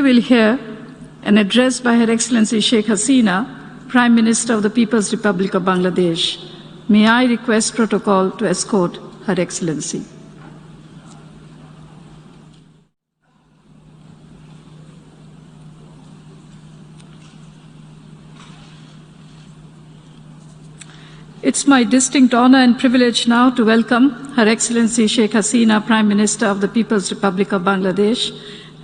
will hear an address by Her Excellency Sheikh Hasina, Prime Minister of the People's Republic of Bangladesh. May I request protocol to escort Her Excellency. It's my distinct honor and privilege now to welcome Her Excellency Sheikh Hasina, Prime Minister of the People's Republic of Bangladesh,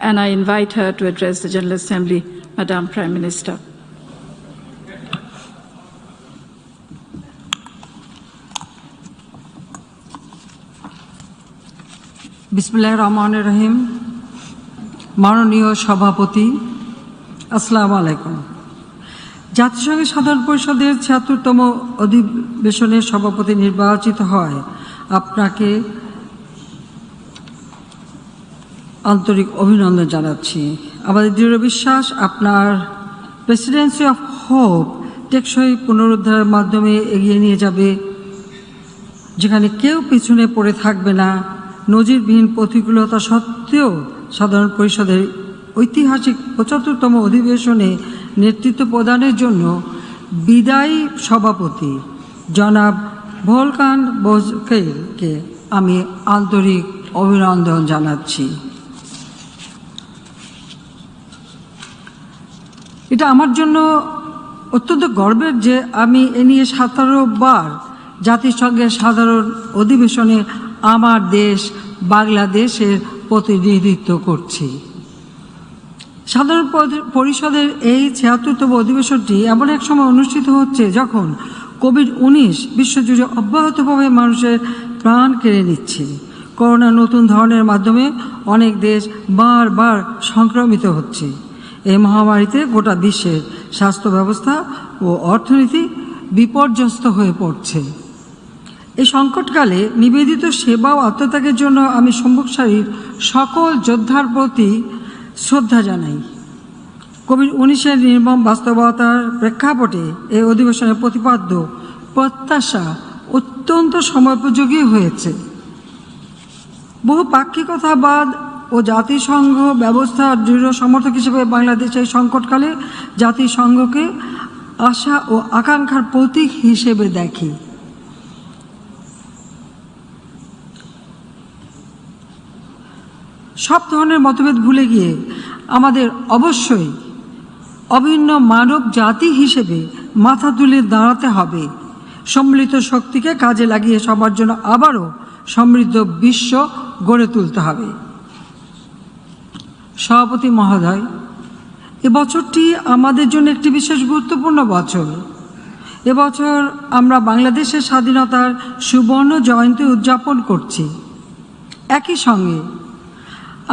and I invite her to address the General Assembly. Madam Prime Minister. বিসমিল্লাহির রহমানির রহিম। মাননীয় সভাপতি, আসসালামু আলাইকুম। জাতিসংঘের সাধারণ পরিষদের ৭৬তম অধিবেশনের সভাপতি নির্বাচিত হয় আপনাকে আন্তরিক অভিনন্দন জানাচ্ছি। আমাদের দৃঢ় বিশ্বাস আপনার প্রেসিডেন্সি অফ হোপ টেকসই পুনরুদ্ধারের মাধ্যমে এগিয়ে নিয়ে যাবে, যেখানে কেউ পিছনে পড়ে থাকবে না। নজিরবিহীন প্রতিকূলতা সত্ত্বেও সাধারণ পরিষদের ঐতিহাসিক ৭৫তম অধিবেশনে নেতৃত্ব প্রদানের জন্য বিদায়ী সভাপতি জনাব ভোলকান বোজকেলকে আমি আন্তরিক অভিনন্দন জানাচ্ছি। এটা আমার জন্য অত্যন্ত গর্বের যে আমি এ নিয়ে ১৭ বার জাতিসংঘের সাধারণ অধিবেশনে আমার দেশ বাংলাদেশের প্রতিনিধিত্ব করছি। সাধারণ পরিষদের এই ৭৬তম অধিবেশনটি এমন এক সময় অনুষ্ঠিত হচ্ছে যখন কোভিড-১৯ বিশ্বজুড়ে অব্যাহতভাবে মানুষের প্রাণ কেড়ে নিচ্ছে। করোনা নতুন ধরনের মাধ্যমে অনেক দেশ বারবার সংক্রমিত হচ্ছে। এই মহামারীতে গোটা বিশ্বের স্বাস্থ্য ব্যবস্থা ও অর্থনীতি বিপর্যস্ত হয়ে পড়ছে। এই সংকটকালে নিবেদিত সেবা ও আত্মত্যাগের জন্য আমি সম্মুখ সারির সকল যোদ্ধার প্রতি শ্রদ্ধা জানাই। কোভিড-১৯-এর নির্মম বাস্তবতার প্রেক্ষাপটে এই অধিবেশনের প্রতিপাদ্য প্রত্যাশা অত্যন্ত সময়োপযোগী হয়েছে। বহু পাক্ষিকতাবাদ ও জাতিসংঘ ব্যবস্থার দৃঢ় সমর্থক হিসেবে বাংলাদেশ এই সংকটকালে জাতিসংঘকে আশা ও আকাঙ্ক্ষার প্রতীক হিসেবে দেখে। সব ধরনের মতভেদ ভুলে গিয়ে আমাদের অবশ্যই অভিন্ন মানব জাতি হিসেবে মাথা তুলে দাঁড়াতে হবে। সম্মিলিত শক্তিকে কাজে লাগিয়ে সবার জন্য আবারও সমৃদ্ধ বিশ্ব গড়ে তুলতে হবে। সভাপতি মহোদয়, এবছরটি আমাদের জন্য একটি বিশেষ গুরুত্বপূর্ণ বছর। এবছর আমরা বাংলাদেশের স্বাধীনতার সুবর্ণ জয়ন্তী উদযাপন করছি। একই সঙ্গে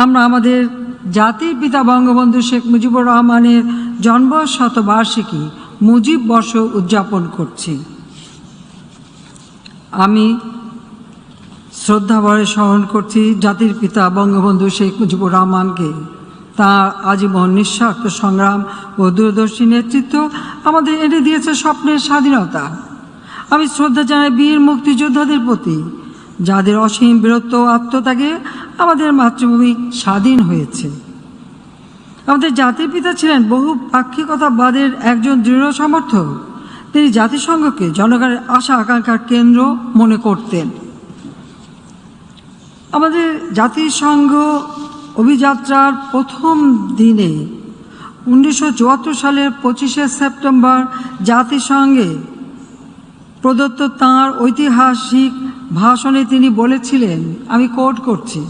আমরা আমাদের জাতির পিতা বঙ্গবন্ধু শেখ মুজিবুর রহমানের জন্মশতবার্ষিকী মুজিব বর্ষ উদযাপন করছি। আমি শ্রদ্ধাভরে স্মরণ করছি জাতির পিতা বঙ্গবন্ধু শেখ মুজিবুর রহমানকে। তাঁর আজীবন নিঃস্বার্থ সংগ্রাম ও দূরদর্শী নেতৃত্ব আমাদের এনে দিয়েছে স্বপ্নের স্বাধীনতা। আমি শ্রদ্ধা জানাই বীর মুক্তিযোদ্ধাদের প্রতি, যাদের অসীম বীরত্ব ও আত্মত্যাগে আমাদের মাতৃভূমি স্বাধীন হয়েছে। আমাদের জাতির পিতা ছিলেন বহু পাক্ষিকতাবাদের একজন দৃঢ় সমর্থক। তিনি জাতিসংঘকে জনগণের আশা আকাঙ্ক্ষার কেন্দ্র মনে করতেন। আমাদের জাতিসংঘ অভিযাত্রার প্রথম দিনে 1974 সালের 25শে সেপ্টেম্বর জাতিসংঘে প্রদত্ত তাঁর ঐতিহাসিক ভাষণে তিনি বলেছিলেন, আমি কোট করছি,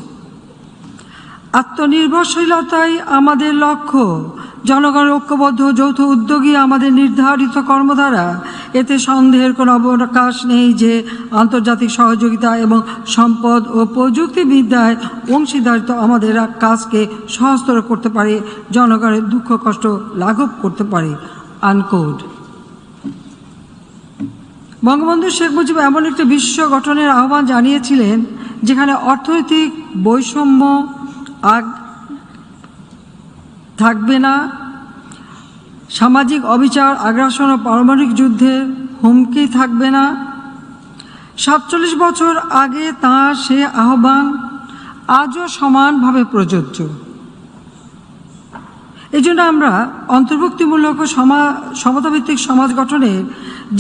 আত্মনির্ভরশীলতাই আমাদের লক্ষ্য, জনগণের ঐক্যবদ্ধ যৌথ উদ্যোগী আমাদের নির্ধারিত কর্মধারা। এতে সন্দেহের কোনো অবকাশ নেই যে আন্তর্জাতিক সহযোগিতা এবং সম্পদ ও প্রযুক্তিবিদ্যায় অংশীদারিত্ব আমাদের কাজকে সহজতর করতে পারে, জনগণের দুঃখ কষ্ট লাঘব করতে পারে। আনকোড। বঙ্গবন্ধু শেখ মুজিব এমন একটি বিশ্ব গঠনের আহ্বান জানিয়েছিলেন যেখানে অর্থনৈতিক বৈষম্য থাকবে না, সামাজিক অবিচার, আগ্রাসন ও পারমাণবিক যুদ্ধের হুমকি থাকবে না। ৪৭ বছর আগে তাঁর সে আহ্বান আজও সমানভাবে প্রযোজ্য। এই জন্য আমরা অন্তর্ভুক্তিমূলক ও সমতাভিত্তিক সমাজ গঠনের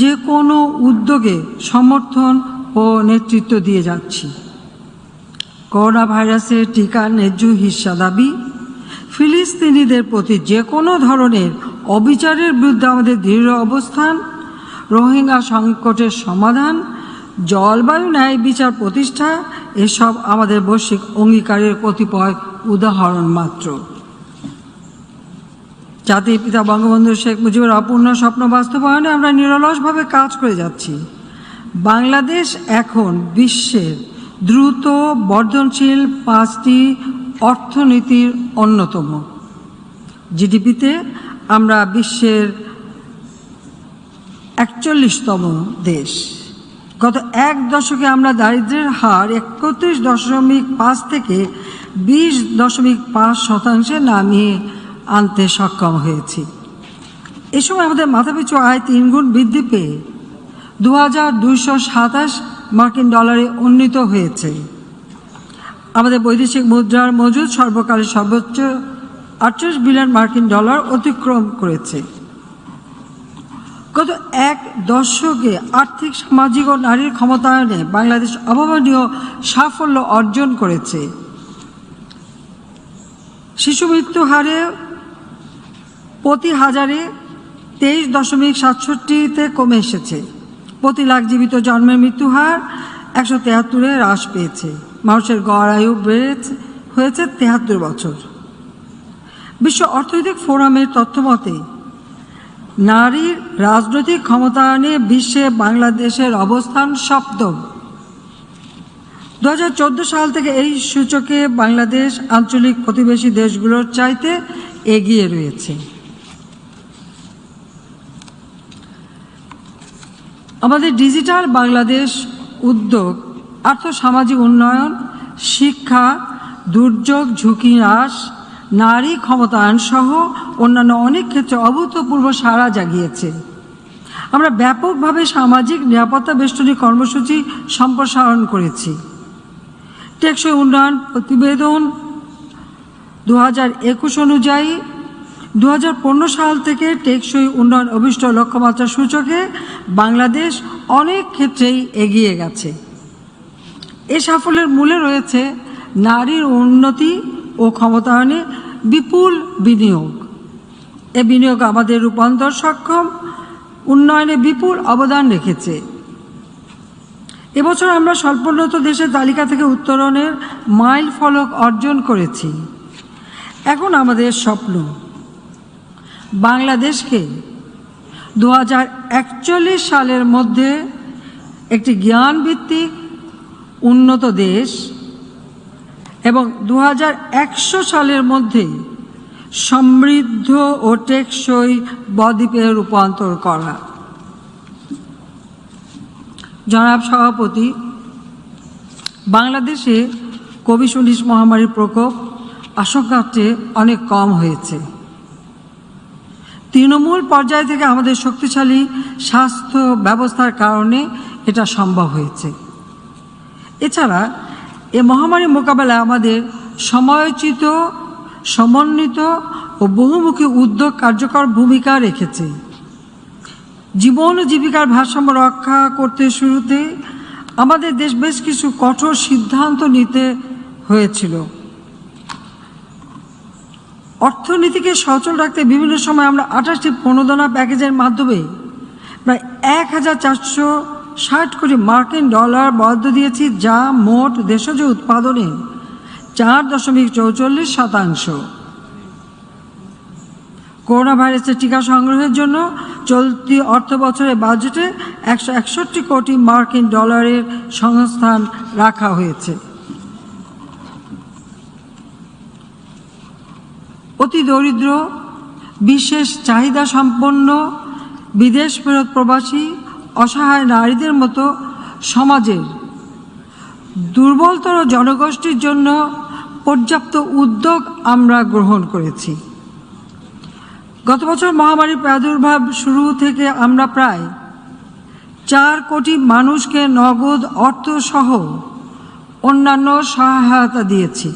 যে কোনো উদ্যোগে সমর্থন ও নেতৃত্ব দিয়ে যাচ্ছি। করোনা ভাইরাসের টিকার ন্যায্য হিস্সা দাবি, ফিলিস্তিনিদের প্রতি যে কোনো ধরনের অবিচারের বিরুদ্ধে আমাদের দৃঢ় অবস্থান, রোহিঙ্গা সংকটের সমাধান, জলবায়ু ন্যায় বিচার প্রতিষ্ঠা, এসব আমাদের বৈশ্বিক অঙ্গীকারের কতিপয় উদাহরণ মাত্র। জাতির পিতা বঙ্গবন্ধু শেখ মুজিবের অপূর্ণ স্বপ্ন বাস্তবায়নে আমরা নিরলসভাবে কাজ করে যাচ্ছি। বাংলাদেশ এখন বিশ্বের দ্রুত বর্ধনশীল 5টি অর্থনীতির অন্যতম। জিডিপিতে আমরা বিশ্বের 41তম দেশ। গত এক দশকে আমরা দারিদ্র্যের হার 31.5 থেকে 20.5% নামিয়ে আনতে সক্ষম হয়েছি। এ সময় আমাদের মাথাপিছু আয় 3 গুণ বৃদ্ধি পেয়ে 2227 মার্কিন ডলারে উন্নীত হয়েছে। আমাদের বৈদেশিক মুদ্রার মজুদ সর্বকালের সর্বোচ্চ 48 বিলিয়ন মার্কিন ডলার অতিক্রম করেছে। গত এক দশকে আর্থিক, সামাজিক ও নারীর ক্ষমতায়নে বাংলাদেশ অভাবনীয় সাফল্য অর্জন করেছে। শিশু মৃত্যু হারে প্রতি হাজারে 23.67-তে কমে এসেছে। প্রতি লাখ জীবিত জন্মের মৃত্যু হার 173-এ হ্রাস পেয়েছে। মানুষের গড় আয়ু হয়েছে 73 বছর। বিশ্ব অর্থনৈতিক ফোরামের তথ্যমতে নারীর রাজনৈতিক ক্ষমতায়নে বিশ্বে বাংলাদেশের অবস্থান 7ম। 2014 সাল থেকে এই সূচকে বাংলাদেশ আঞ্চলিক প্রতিবেশী দেশগুলোর চাইতে এগিয়ে রয়েছে। আমাদের ডিজিটাল বাংলাদেশ উদ্যোগ আর্থসামাজিক উন্নয়ন, শিক্ষা, দুর্যোগ ঝুঁকি হ্রাস, নারী ক্ষমতায়ন সহ অন্যান্য অনেক ক্ষেত্রে অভূতপূর্ব সাড়া জাগিয়েছে। আমরা ব্যাপকভাবে সামাজিক নিরাপত্তা বেষ্টনী কর্মসূচি সম্প্রসারণ করেছি। টেকসই উন্নয়ন প্রতিবেদন 2021 অনুযায়ী 2015 সাল থেকে টেকসই উন্নয়ন অভিষ্ট লক্ষ্যমাত্রা সূচকে বাংলাদেশ অনেক ক্ষেত্রেই এগিয়ে গেছে। এ সাফল্যের মূলে রয়েছে নারীর উন্নতি ও ক্ষমতায়নে বিপুল বিনিয়োগ। এ বিনিয়োগ আমাদের রূপান্তর সক্ষম উন্নয়নে বিপুল অবদান রেখেছে। এবছর আমরা স্বল্পোন্নত দেশের তালিকা থেকে উত্তরণের মাইল ফলক অর্জন করেছি। এখন আমাদের স্বপ্ন বাংলাদেশকে 2041 সালের মধ্যে একটি জ্ঞানভিত্তিক উন্নত দেশ এবং 2100 সালের মধ্যে সমৃদ্ধ ও টেকসই বদ্বীপে রূপান্তর করা। জনাব সভাপতি, বাংলাদেশে কোভিড-19 মহামারীর প্রকোপ আশঙ্কার চেয়ে অনেক কম হয়েছে। তৃণমূল পর্যায় থেকে আমাদের শক্তিশালী স্বাস্থ্য ব্যবস্থার কারণে এটা সম্ভব হয়েছে। এছাড়া এ মহামারী মোকাবেলায় আমাদের সময়োচিত, সমন্বিত ও বহুমুখী উদ্যোগ কার্যকর ভূমিকা রেখেছে। জীবন ও জীবিকার ভারসাম্য রক্ষা করতে শুরুতে আমাদের দেশ বেশ কিছু কঠোর সিদ্ধান্ত নিতে হয়েছিল। অর্থনীতিকে সচল রাখতে বিভিন্ন সময় আমরা 28টি প্রণোদনা প্যাকেজের মাধ্যমে প্রায় 1460 কোটি মার্কিন ডলার বরাদ্দ দিয়েছি, যা মোট দেশজ উৎপাদনের 4.44%। করোনা ভাইরাসের টিকা সংগ্রহের জন্য চলতি অর্থ বছরের বাজেটে 161 কোটি মার্কিন ডলারের সংস্থান রাখা হয়েছে। অতি দরিদ্র, বিশেষ চাহিদা সম্পন্ন, বিদেশ ফেরত প্রবাসী, অসহায় নারীদের মতো সমাজের দুর্বলতর জনগোষ্ঠীর জন্য পর্যাপ্ত উদ্যোগ আমরা গ্রহণ করেছি। গত বছর মহামারীর প্রাদুর্ভাব শুরু থেকে আমরা প্রায় 4 কোটি মানুষকে নগদ অর্থসহ অন্যান্য সহায়তা দিয়েছি।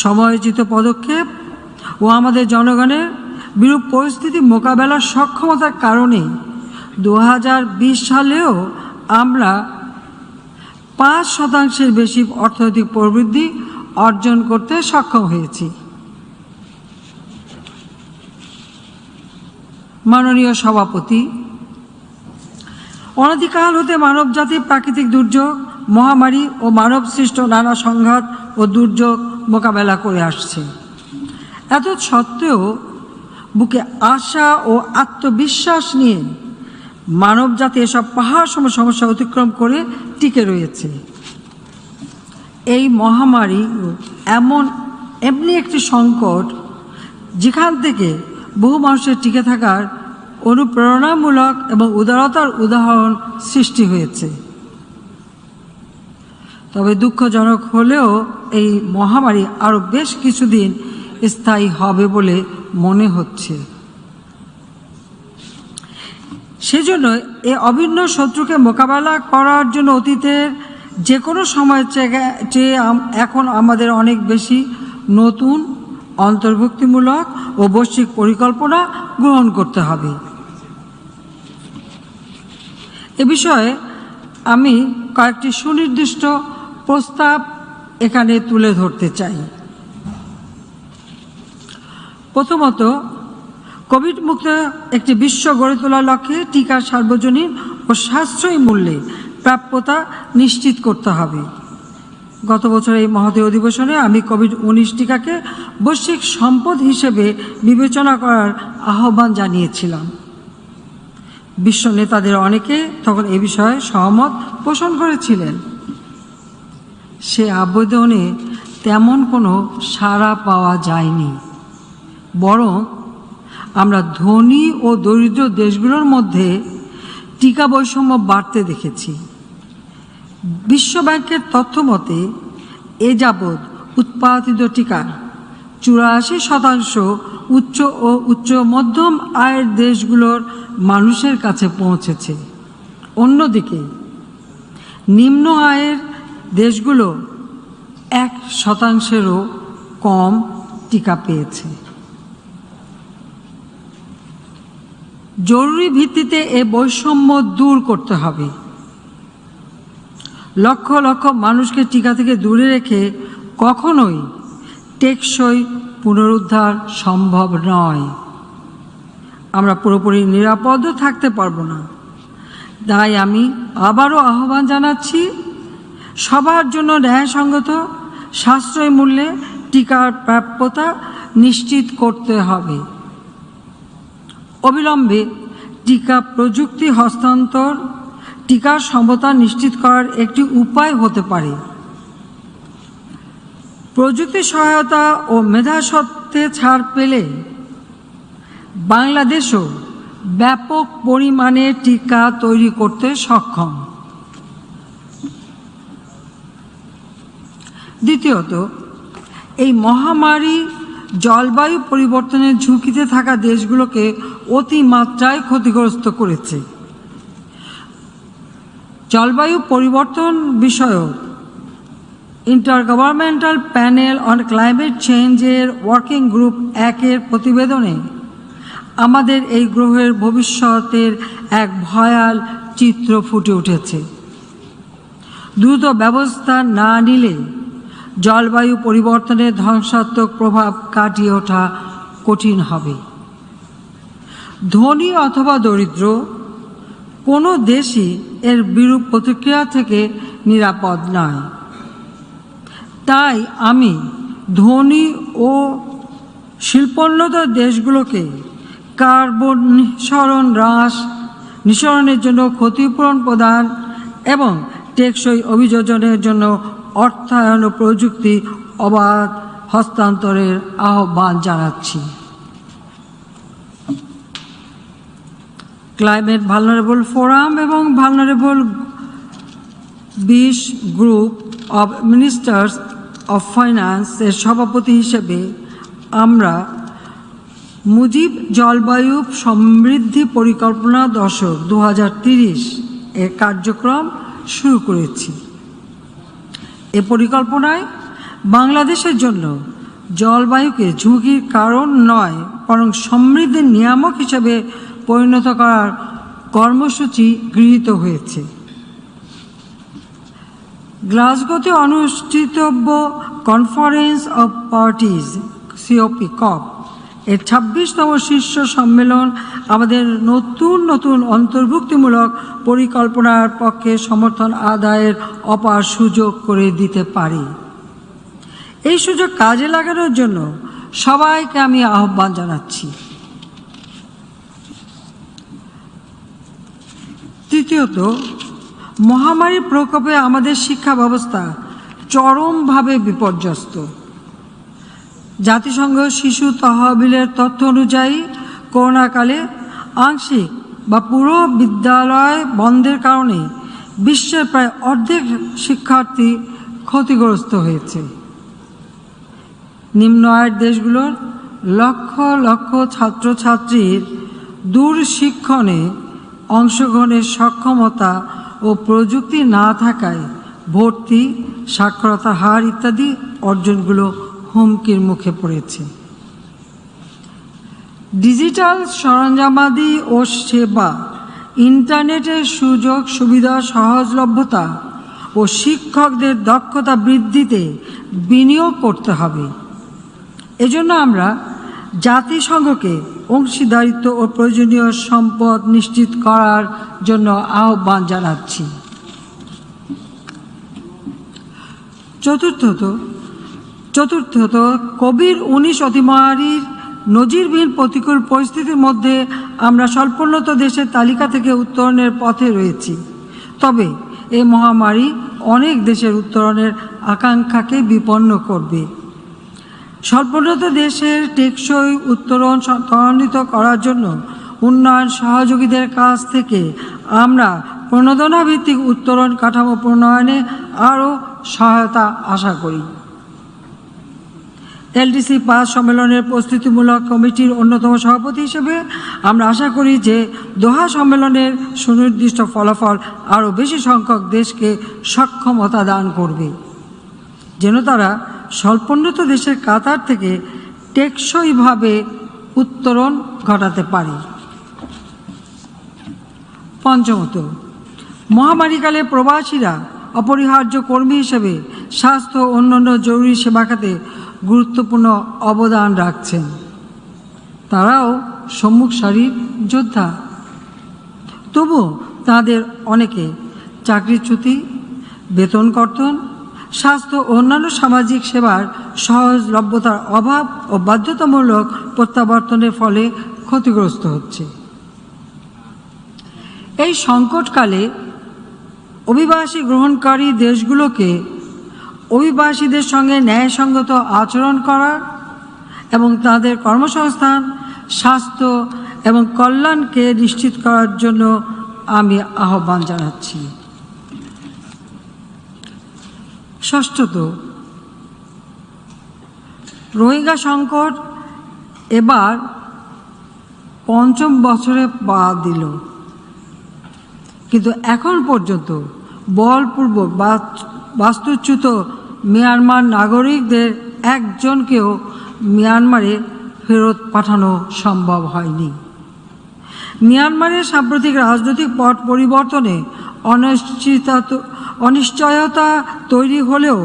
সময়োচিত পদক্ষেপ ও ও আমাদের জনগণের বিরূপ পরিস্থিতি মোকাবেলার সক্ষমতার কারণে 2020 সালেও আমরা 5% বেশি অর্থনৈতিক প্রবৃদ্ধি অর্জন করতে সক্ষম হয়েছি। মাননীয় সভাপতি, অনাদিকাল হতে মানবজাতি প্রাকৃতিক দুর্যোগ, মহামারী ও মানব সৃষ্ট নানা সংঘাত ও দুর্যোগ মোকাবেলা করে আসছে। এত সত্ত্বেও বুকে আশা ও আত্মবিশ্বাস নিয়ে মানবজাতি এসব পাহাড় সম সমস্যা অতিক্রম করে টিকে রয়েছে। এই মহামারী এমনি একটি সংকট যেখান থেকে বহু মানুষের টিকে থাকার অনুপ্রেরণামূলক এবং উদারতার উদাহরণ সৃষ্টি হয়েছে। তবে দুঃখজনক হলেও এই মহামারী আরও বেশ কিছুদিন স্থায়ী হবে বলে মনে হচ্ছে। সেজন্য এই অভিন্ন শত্রুকে মোকাবেলা করার জন্য অতীতের যে কোনো সময়ের চেয়ে এখন আমাদের অনেক বেশি নতুন, অন্তর্ভুক্তিমূলক ও বৈশ্বিক পরিকল্পনা গ্রহণ করতে হবে। এ বিষয়ে আমি কয়েকটি সুনির্দিষ্ট প্রস্তাব এখানে তুলে ধরতে চাই। প্রথমত, কোভিড মুক্ত একটি বিশ্ব গড়ে তোলার লক্ষ্যে টিকার সার্বজনীন ও সাশ্রয়ী মূল্যে প্রাপ্যতা নিশ্চিত করতে হবে। গত বছর এই মহতী অধিবেশনে আমি কোভিড-19 টিকাকে বৈশ্বিক সম্পদ হিসেবে বিবেচনা করার আহ্বান জানিয়েছিলাম। বিশ্ব নেতাদের অনেকে তখন এ বিষয়ে সহমত পোষণ করেছিলেন। সে আবেদনে তেমন কোনো সাড়া পাওয়া যায়নি, বরং আমরা ধনী ও দরিদ্র দেশগুলোর মধ্যে টিকা বৈষম্য বাড়তে দেখেছি। বিশ্বব্যাংকের তথ্য মতে এ যাবৎ উৎপাদিত টিকার 84% উচ্চ ও উচ্চ মধ্যম আয়ের দেশগুলোর মানুষের কাছে পৌঁছেছে। অন্যদিকে নিম্ন আয়ের দেশগুলো 1%-ও কম টিকা পেয়েছে। জরুরি ভিত্তিতে এ বৈষম্য দূর করতে হবে। লক্ষ লক্ষ মানুষকে টিকা থেকে দূরে রেখে কখনোই টেকসই পুনরুদ্ধার সম্ভব নয়। আমরা পুরোপুরি নিরাপদও থাকতে পারবো না। তাই আমি আবারও আহ্বান জানাচ্ছি, সবার জন্য ন্যায়সঙ্গত সাশ্রয়ী মূল্যে টিকার প্রাপ্যতা নিশ্চিত করতে হবে। অবিলম্বে টিকা প্রযুক্তি হস্তান্তর টিকার সমতা নিশ্চিত করার একটি উপায় হতে পারে। প্রযুক্তি সহায়তা ও মেধাস্বত্বে ছাড় পেলে বাংলাদেশও ব্যাপক পরিমাণে টিকা তৈরি করতে সক্ষম। দ্বিতীয়ত, এই মহামারী জলবায়ু পরিবর্তনের ঝুঁকিতে থাকা দেশগুলোকে অতিমাত্রায় ক্ষতিগ্রস্ত করেছে। জলবায়ু পরিবর্তন বিষয়ক ইন্টারগভর্নমেন্টাল প্যানেল অন ক্লাইমেট চেঞ্জের ওয়ার্কিং গ্রুপ 1-এর প্রতিবেদনে আমাদের এই গ্রহের ভবিষ্যতের এক ভয়াল চিত্র ফুটে উঠেছে। দ্রুত ব্যবস্থা না নিলে জলবায়ু পরিবর্তনের ধ্বংসাত্মক প্রভাব কাটিয়ে ওঠা কঠিন হবে। ধনী অথবা দরিদ্র কোনো দেশই এর বিরূপ প্রতিক্রিয়া থেকে নিরাপদ নয়। তাই আমি ধনী ও শিল্পোন্নত দেশগুলোকে কার্বন নিঃসরণের জন্য ক্ষতিপূরণ প্রদান এবং টেকসই অভিযোজনের জন্য অর্থায়ন ও প্রযুক্তি অবাধ হস্তান্তরের আহ্বান জানাচ্ছি। ক্লাইমেট ভালনারেবল ফোরাম এবং vulnerable 20 group of ministers of finance এর সভাপতি হিসেবে আমরা মুজিব জলবায়ু সমৃদ্ধি পরিকল্পনা দশক 2030 এর কার্যক্রম শুরু করেছি। এ পরিকল্পনায় বাংলাদেশের জন্য জলবায়ুকে ঝুঁকির কারণ নয় বরং সমৃদ্ধির নিয়ামক হিসেবে পরিণত করার কর্মসূচি গৃহীত হয়েছে। গ্লাসগোতে অনুষ্ঠিতব্য কনফারেন্স অব পার্টিজ সিওপি কপ এর ২৬তম শীর্ষ সম্মেলন আমাদের নতুন নতুন অন্তর্ভুক্তিমূলক পরিকল্পনার পক্ষে সমর্থন আদায়ের অপার সুযোগ করে দিতে পারে। এই সুযোগ কাজে লাগানোর জন্য সবাইকে আমি আহ্বান জানাচ্ছি। তৃতীয়ত, মহামারীর প্রকোপে আমাদের শিক্ষা ব্যবস্থা চরমভাবে বিপর্যস্ত। জাতিসংঘ শিশু তহবিলের তথ্য অনুযায়ী করোনাকালে আংশিক বা পুরো বিদ্যালয় বন্ধের কারণে বিশ্বের প্রায় অর্ধেক শিক্ষার্থী ক্ষতিগ্রস্ত হয়েছে। নিম্ন আয়ের দেশগুলোর লক্ষ লক্ষ ছাত্রছাত্রীর দূর শিক্ষণে অংশগ্রহণের সক্ষমতা ও প্রযুক্তি না থাকায় ভর্তি, সাক্ষরতার হার ইত্যাদি অর্জনগুলো হুমকির মুখে পড়েছে। ডিজিটাল সরঞ্জামাদি ও সেবা, ইন্টারনেটের সুযোগ সুবিধা সহজলভ্যতা ও শিক্ষকদের দক্ষতা বৃদ্ধিতে বিনিয়োগ করতে হবে। এজন্য আমরা জাতিসংঘকে অংশীদারিত্ব ও প্রয়োজনীয় সম্পদ নিশ্চিত করার জন্য আহ্বান জানাচ্ছি। চতুর্থত, কোভিড-19 অতিমারীর নজিরবিহীন প্রতিকূল পরিস্থিতির মধ্যে আমরা স্বল্পোন্নত দেশের তালিকা থেকে উত্তরণের পথে রয়েছি। তবে এই মহামারী অনেক দেশের উত্তরণের আকাঙ্ক্ষাকে বিপন্ন করবে। স্বল্পোন্নত দেশের টেকসই উত্তরণ ত্বরান্বিত করার জন্য উন্নয়ন সহযোগীদের কাছ থেকে আমরা প্রণোদনাভিত্তিক উত্তরণ কাঠামো প্রণয়নে আরও সহায়তা আশা করি। এলডিসি ৫ সম্মেলনের প্রস্তুতিমূলক কমিটির অন্যতম সভাপতি হিসেবে আমরা আশা করি যে দোহা সম্মেলনের সুনির্দিষ্ট ফলাফল আরও বেশি সংখ্যক দেশকে সক্ষমতা দান করবে, যেন তারা স্বল্পোন্নত দেশের কাতার থেকে টেকসইভাবে উত্তরণ ঘটাতে পারে। পঞ্চমত, মহামারীকালে প্রবাসীরা অপরিহার্য কর্মী হিসেবে স্বাস্থ্য ও অন্যান্য জরুরি সেবা খাতে গুরুত্বপূর্ণ অবদান রাখছেন। তারাও সম্মুখ সারির যোদ্ধা। তবুও তাদের অনেকে চাকরিচ্যুতি, বেতন কর্তন, স্বাস্থ্য ও অন্যান্য সামাজিক সেবার সহজলভ্যতার অভাব ও বাধ্যতামূলক প্রত্যাবর্তনের ফলে ক্ষতিগ্রস্ত হচ্ছে। এই সংকটকালে অভিবাসী গ্রহণকারী দেশগুলোকে অভিবাসীদের সঙ্গে ন্যায়সঙ্গত আচরণ করার এবং তাদের কর্মসংস্থান, স্বাস্থ্য এবং কল্যাণকে নিশ্চিত করার জন্য আমি আহ্বান জানাচ্ছি। ষষ্ঠত, রোহিঙ্গা সংকট এবার পঞ্চম বছরে পা দিল, কিন্তু এখন পর্যন্ত বলপূর্বক বাস্তুচ্যুত মিয়ানমার নাগরিকদের একজনকেও মিয়ানমারে ফেরত পাঠানো সম্ভব হয়নি। মিয়ানমারের সাম্প্রতিক রাজনৈতিক পট পরিবর্তনে অনিশ্চয়তা তৈরি হলেও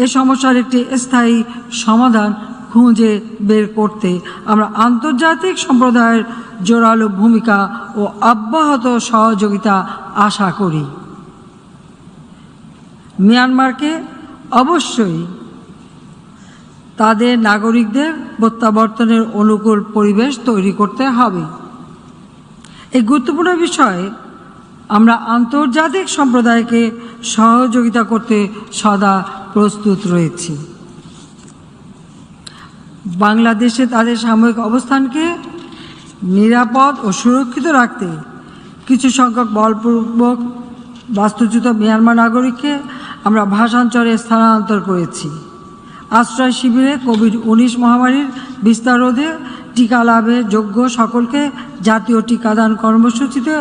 এ সমস্যার একটি স্থায়ী সমাধান খুঁজে বের করতে আমরা আন্তর্জাতিক সম্প্রদায়ের জোরালো ভূমিকা ও অব্যাহত সহযোগিতা আশা করি। মিয়ানমারকে অবশ্যই তাদের নাগরিকদের প্রত্যাবর্তনের অনুকূল পরিবেশ তৈরি করতে হবে। এই গুরুত্বপূর্ণ বিষয়ে আমরা আন্তর্জাতিক সম্প্রদায়কে সহযোগিতা করতে সদা প্রস্তুত রয়েছি। বাংলাদেশে তাদের সাময়িক অবস্থানকে নিরাপদ ও সুরক্ষিত রাখতে কিছু সংখ্যক বলপূর্বক বাস্তুচ্যুত মিয়ানমার নাগরিককে আমরা ভাষান্তরে স্থানান্তর করেছি। আশ্রয় শিবিরে কোভিড-19 মহামারীর বিস্তার রোধে টিকা লাভে যোগ্য সকলকে জাতীয় টিকাদান কর্মসূচিতে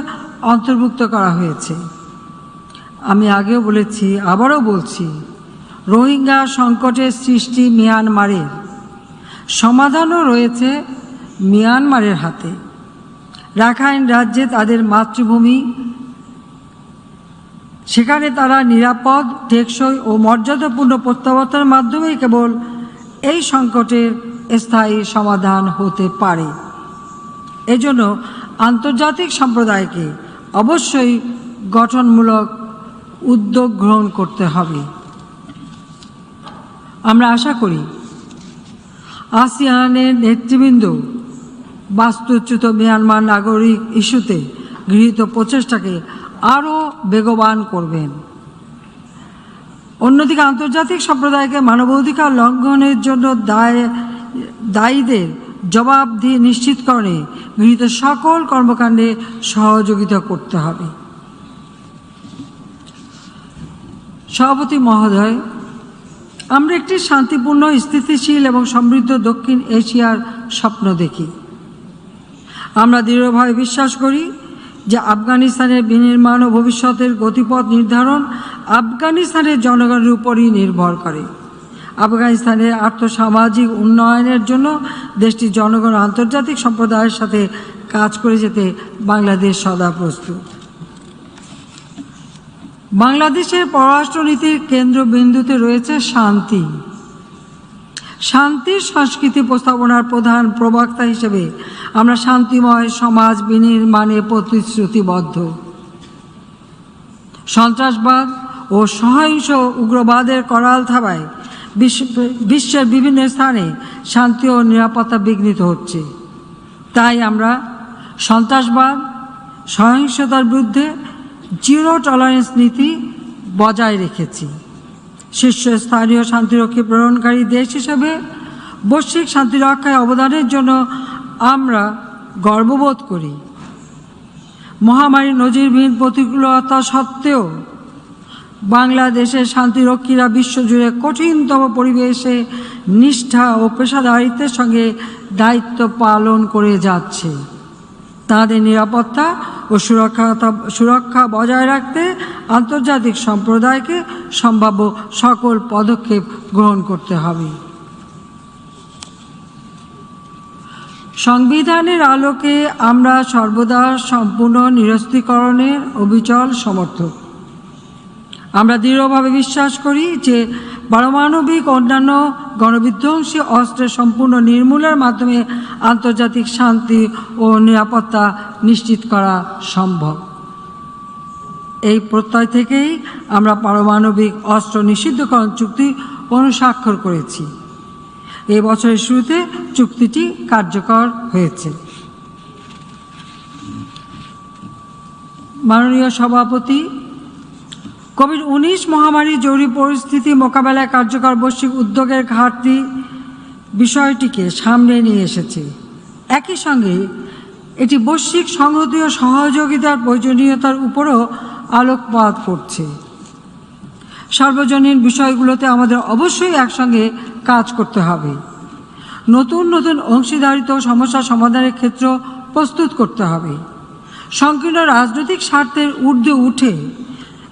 অন্তর্ভুক্ত করা হয়েছে। আমি আগেও বলেছি, আবারও বলছি, রোহিঙ্গা সংকটের সৃষ্টি মিয়ানমারের, সমাধানও রয়েছে মিয়ানমারের হাতে। রাখাইন রাজ্যে তাদের মাতৃভূমি, সেখানে তারা নিরাপদ, টেকসই ও মর্যাদাপূর্ণ প্রত্যাবর্তনের মাধ্যমেই কেবল এই সংকটের স্থায়ী সমাধান হতে পারে। এজন্য আন্তর্জাতিক সম্প্রদায়কে অবশ্যই গঠনমূলক উদ্যোগ গ্রহণ করতে হবে। আমরা আশা করি আসিয়ানের নেতৃবৃন্দ বাস্তুচ্যুত মিয়ানমার নাগরিক ইস্যুতে গৃহীত প্রচেষ্টাকে আরও বেগবান করবেন। অন্যদিকে আন্তর্জাতিক সম্প্রদায়কে মানবাধিকার লঙ্ঘনের জন্য দায়ীদের জবাবদিহি নিশ্চিতকরণে গৃহীত সকল কর্মকাণ্ডে সহযোগিতা করতে হবে। সভাপতি মহোদয়, আমরা একটি শান্তিপূর্ণ, স্থিতিশীল এবং সমৃদ্ধ দক্ষিণ এশিয়ার স্বপ্ন দেখি। আমরা দৃঢ়ভাবে বিশ্বাস করি যে আফগানিস্তানের বিনির্মাণ ও ভবিষ্যতের গতিপথ নির্ধারণ আফগানিস্তানের জনগণের উপরই নির্ভর করে। আফগানিস্তানের আর্থসামাজিক উন্নয়নের জন্য দেশটির জনগণ আন্তর্জাতিক সম্প্রদায়ের সাথে কাজ করে যেতে বাংলাদেশ সদা প্রস্তুত। বাংলাদেশের পররাষ্ট্রনীতির কেন্দ্রবিন্দুতে রয়েছে শান্তি। শান্তির সংস্কৃতি প্রস্তাবনার প্রধান প্রবক্তা হিসেবে আমরা শান্তিময় সমাজ বিনির্মাণে প্রতিশ্রুতিবদ্ধ। সন্ত্রাসবাদ ও সহিংস উগ্রবাদের করাল থাবায় বিশ্বের বিভিন্ন স্থানে শান্তি ও নিরাপত্তা বিঘ্নিত হচ্ছে। তাই আমরা সন্ত্রাসবাদ, সহিংসতার বিরুদ্ধে জিরো টলারেন্স নীতি বজায় রেখেছি। শীর্ষস্থানীয় শান্তিরক্ষী প্রেরণকারী দেশ হিসেবে বৈশ্বিক শান্তিরক্ষায় অবদানের জন্য আমরা গর্ববোধ করি। মহামারীর নজিরবিহীন প্রতিকূলতা সত্ত্বেও বাংলাদেশের শান্তিরক্ষীরা বিশ্বজুড়ে কঠিনতম পরিবেশে নিষ্ঠা ও পেশাদারিত্বের সঙ্গে দায়িত্ব পালন করে যাচ্ছে। তাদের নিরাপত্তা ও সুরক্ষা বজায় রাখতে আন্তর্জাতিক সম্প্রদায়কে সম্ভাব্য সকল পদক্ষেপ গ্রহণ করতে হবে। সংবিধানের আলোকে আমরা সর্বদা সম্পূর্ণ নিরস্ত্রীকরণের অবিচল সমর্থক। আমরা দৃঢ়ভাবে বিশ্বাস করি যে পারমাণবিক অন্যান্য গণবিধ্বংসী অস্ত্রের সম্পূর্ণ নির্মূলের মাধ্যমে আন্তর্জাতিক শান্তি ও নিরাপত্তা নিশ্চিত করা সম্ভব। এই প্রত্যয় থেকেই আমরা পারমাণবিক অস্ত্র নিষিদ্ধকরণ চুক্তি অনুস্বাক্ষর করেছি। এই বছরের শুরুতে চুক্তিটি কার্যকর হয়েছে। মাননীয় সভাপতি, কোভিড-19 মহামারী জরুরি পরিস্থিতি মোকাবেলায় কার্যকর বৈশ্বিক উদ্যোগের ঘাটতি বিষয়টিকে সামনে নিয়ে এসেছে। একই সঙ্গে এটি বৈশ্বিক সংহতি ও সহযোগিতার প্রয়োজনীয়তার উপরও আলোকপাত করছে। সার্বজনীন বিষয়গুলোতে আমাদের অবশ্যই একসঙ্গে কাজ করতে হবে। নতুন নতুন অংশীদারিত্ব সমস্যা সমাধানের ক্ষেত্র প্রস্তুত করতে হবে। সংকীর্ণ রাজনৈতিক স্বার্থের ঊর্ধ্বে উঠে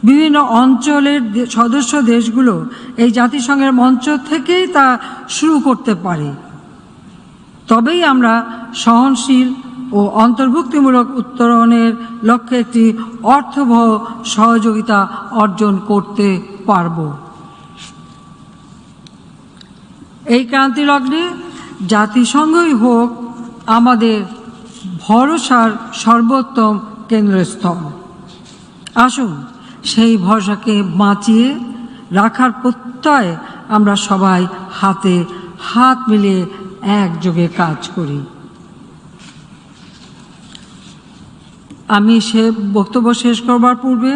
বিভিন্ন অঞ্চলের সদস্য দেশগুলো এই জাতিসংঘের মঞ্চ থেকেই তা শুরু করতে পারে। তবেই আমরা সহনশীল ও অন্তর্ভুক্তিমূলক উত্তরণের লক্ষ্যে একটি অর্থবহ সহযোগিতা অর্জন করতে পারব। এই ক্রান্তি লগ্নে জাতিসংঘই হোক আমাদের ভরসার সর্বোত্তম কেন্দ্রস্থল। আসুন সেই ভরসাকে বাঁচিয়ে রাখার প্রত্যয় আমরা সবাই হাতে হাত মিলিয়ে একযোগে কাজ করি। আমি বক্তব্য শেষ করবার পূর্বে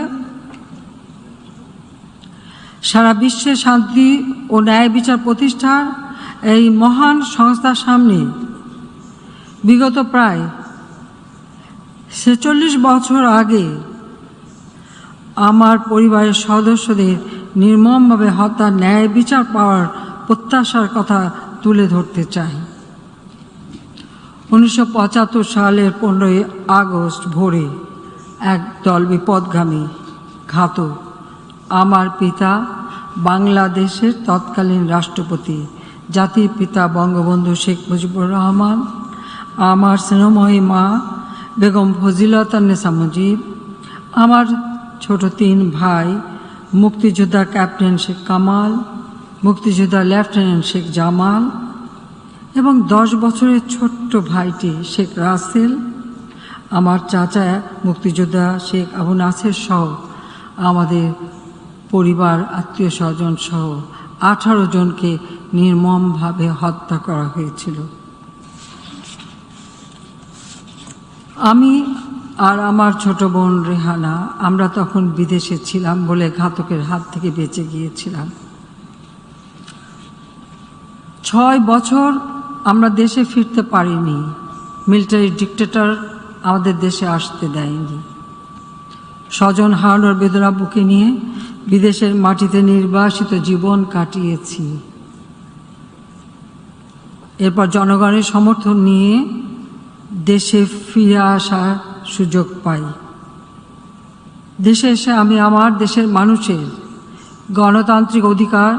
সারা বিশ্বে শান্তি ও ন্যায় বিচার প্রতিষ্ঠার এই মহান সংস্থার সামনে বিগত প্রায় ৪৬ বছর আগে আমার পরিবারের সদস্যদের নির্মমভাবে হত্যা ন্যায় বিচার পাওয়ার প্রত্যাশার কথা তুলে ধরতে চাই। ১৯৭৫ সালের ১৫ই আগস্ট ভোরে একদল বিপদগামী ঘাতক আমার পিতা বাংলাদেশের তৎকালীন রাষ্ট্রপতি জাতির পিতা বঙ্গবন্ধু শেখ মুজিবুর রহমান, আমার স্নেহময়ী মা বেগম ফজিলাতুন্নেসা মুজিব, আমার ছোট 3 ভাই মুক্তিযোদ্ধা ক্যাপ্টেন শেখ কামাল, মুক্তিযোদ্ধা লেফটেন্যান্ট শেখ জামাল এবং 10 বছরের ছোট্ট ভাইটি শেখ রাসেল, আমার চাচা মুক্তিযোদ্ধা শেখ আবু নাসের সহ আমাদের পরিবার আত্মীয় স্বজন সহ 18 জনকে নির্মমভাবে হত্যা করা হয়েছিল। আমি আর আমার ছোট বোন রেহানা আমরা তখন বিদেশে ছিলাম বলে ঘাতকের হাত থেকে বেঁচে গিয়েছিলাম। 6 বছর আমরা দেশে ফিরতে পারিনি। মিলিটারি ডিক্টেটর আমাদের দেশে আসতে দেয়নি। স্বজন হারানোর বেদনা বুকে নিয়ে বিদেশের মাটিতে নির্বাসিত জীবন কাটিয়েছি। এরপর জনগণের সমর্থন নিয়ে দেশে ফিরে আসার সুযোগ পাই। দেশে এসে আমি আমার দেশের মানুষের গণতান্ত্রিক অধিকার,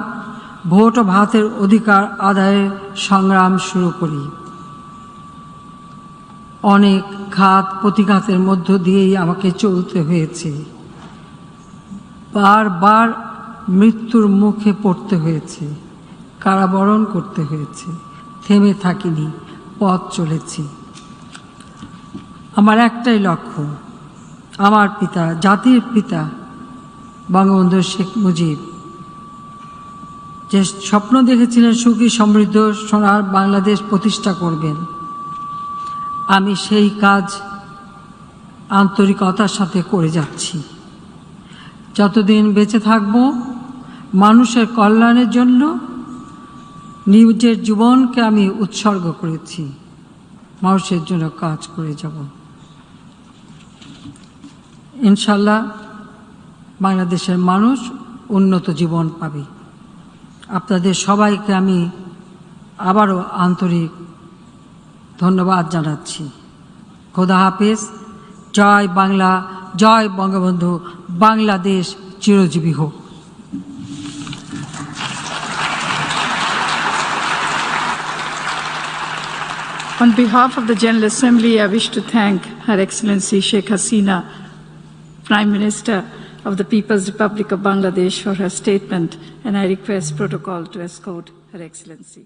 ভোট ও ভাতের অধিকার আদায়ের সংগ্রাম শুরু করি। অনেক ঘাত প্রতিঘাতের মধ্য দিয়েই আমাকে চলতে হয়েছে। বারবার মৃত্যুর মুখে পড়তে হয়েছে, কারাবরণ করতে হয়েছে। থেমে থাকিনি, পথ চলেছি। আমার একটাই লক্ষ্য, আমার পিতা, জাতির পিতা বঙ্গবন্ধু শেখ মুজিব যে স্বপ্ন দেখেছিলেন সুখী সমৃদ্ধ সোনার বাংলাদেশ প্রতিষ্ঠা করবেন, আমি সেই কাজ আন্তরিকতার সাথে করে যাচ্ছি। যতদিন বেঁচে থাকব মানুষের কল্যাণের জন্য নিজের জীবনকে আমি উৎসর্গ করেছি। মানুষের জন্য কাজ করে যাব। ইনশাল্লাহ বাংলাদেশের মানুষ উন্নত জীবন পাবে। আপনাদের সবাইকে আমি আবারও আন্তরিক ধন্যবাদ জানাচ্ছি। খোদা হাফেজ। জয় বাংলা, জয় বঙ্গবন্ধু। বাংলাদেশ চিরজীবী হোক। On behalf of the General Assembly, I wish to thank Her Excellency Sheikh Hasina, Prime Minister of the People's Republic of Bangladesh, for her statement, and I request protocol to escort Her Excellency.